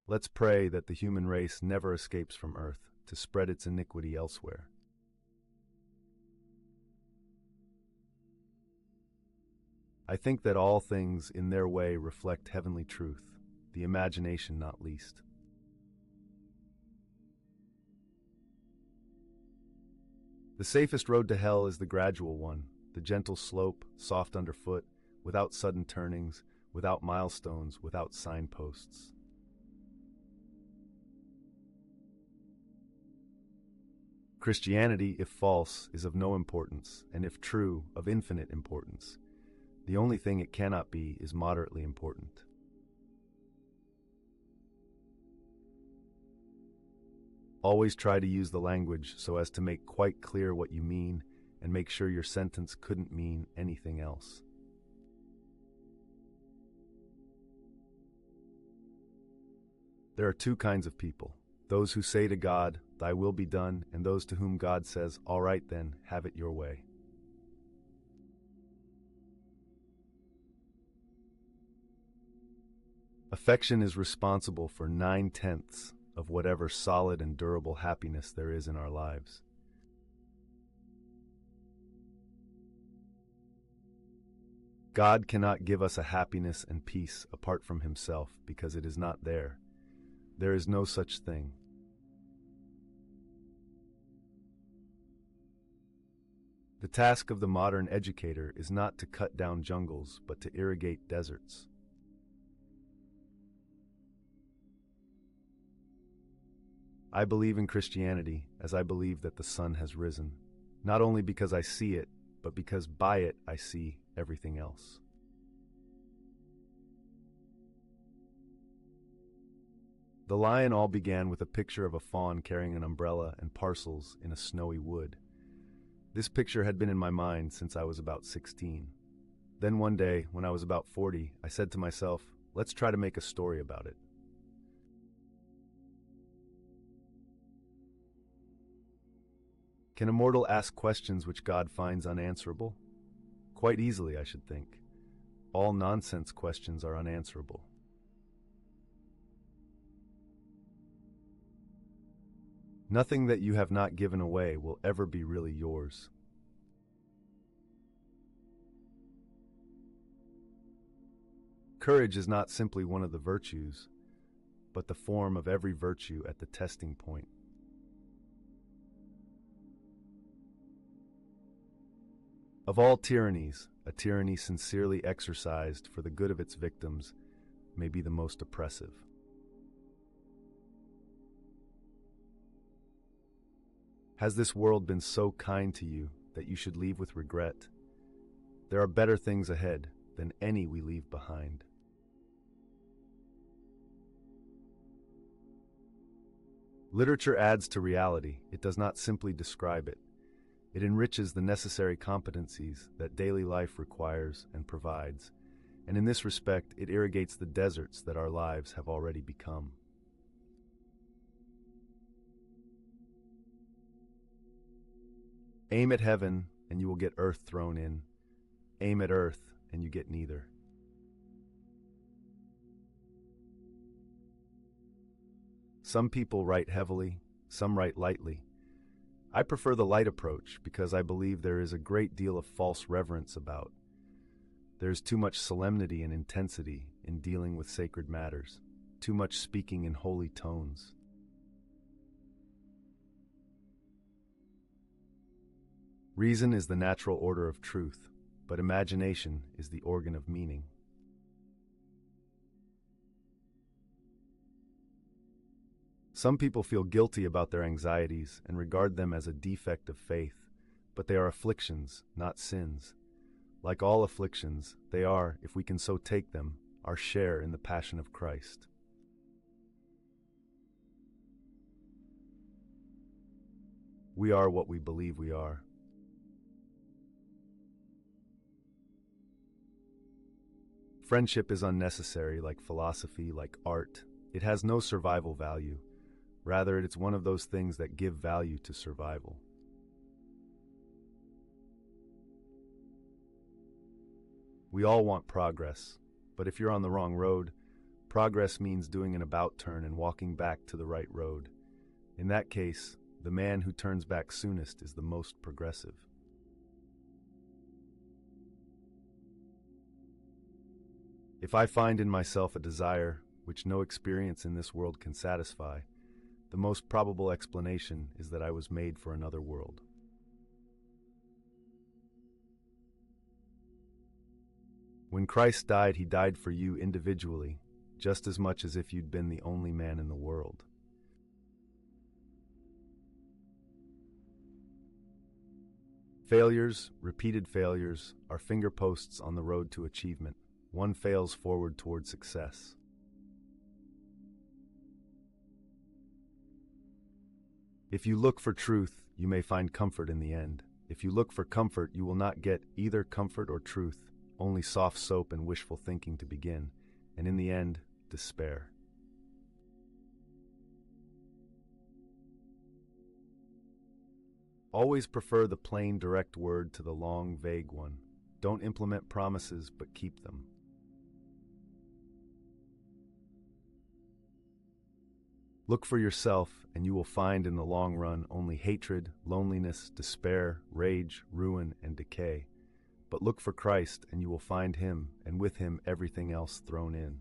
Let's pray that the human race never escapes from Earth to spread its iniquity elsewhere. I think that all things in their way reflect heavenly truth, the imagination not least. The safest road to hell is the gradual one, the gentle slope, soft underfoot, without sudden turnings, without milestones, without signposts. Christianity, if false, is of no importance, and if true, of infinite importance. The only thing it cannot be is moderately important. Always try to use the language so as to make quite clear what you mean and make sure your sentence couldn't mean anything else. There are two kinds of people: those who say to God, "Thy will be done," and those to whom God says, "All right then, have it your way." Affection is responsible for 9/10 of whatever solid and durable happiness there is in our lives. God cannot give us a happiness and peace apart from Himself because it is not there. There is no such thing. The task of the modern educator is not to cut down jungles, but to irrigate deserts. I believe in Christianity as I believe that the sun has risen, not only because I see it, but because by it I see everything else. The lion all began with a picture of a fawn carrying an umbrella and parcels in a snowy wood. This picture had been in my mind since I was about 16. Then one day, when I was about 40, I said to myself, let's try to make a story about it. Can a mortal ask questions which God finds unanswerable? Quite easily, I should think. All nonsense questions are unanswerable. Nothing that you have not given away will ever be really yours. Courage is not simply one of the virtues, but the form of every virtue at the testing point. Of all tyrannies, a tyranny sincerely exercised for the good of its victims may be the most oppressive. Has this world been so kind to you that you should leave with regret? There are better things ahead than any we leave behind. Literature adds to reality. It does not simply describe it. It enriches the necessary competencies that daily life requires and provides, and in this respect, it irrigates the deserts that our lives have already become. Aim at heaven, and you will get earth thrown in. Aim at earth, and you get neither. Some people write heavily, some write lightly. I prefer the light approach because I believe there is a great deal of false reverence about. There is too much solemnity and intensity in dealing with sacred matters, too much speaking in holy tones. Reason is the natural order of truth, but imagination is the organ of meaning. Some people feel guilty about their anxieties and regard them as a defect of faith, but they are afflictions, not sins. Like all afflictions, they are, if we can so take them, our share in the passion of Christ. We are what we believe we are. Friendship is unnecessary, like philosophy, like art. It has no survival value. Rather, it's one of those things that give value to survival. We all want progress, but if you're on the wrong road, Progress means doing an about turn and walking back to the right road. In that case, the man who turns back soonest is the most progressive. If I find in myself a desire which no experience in this world can satisfy, the most probable explanation is that I was made for another world. When Christ died, he died for you individually, just as much as if you'd been the only man in the world. Failures, repeated failures, are fingerposts on the road to achievement. One fails forward toward success. If you look for truth, you may find comfort in the end. If you look for comfort, you will not get either comfort or truth, only soft soap and wishful thinking to begin, and in the end, despair. Always prefer the plain, direct word to the long, vague one. Don't implement promises, but keep them. Look for yourself, and you will find in the long run only hatred, loneliness, despair, rage, ruin, and decay. But look for Christ, and you will find him, and with him everything else thrown in.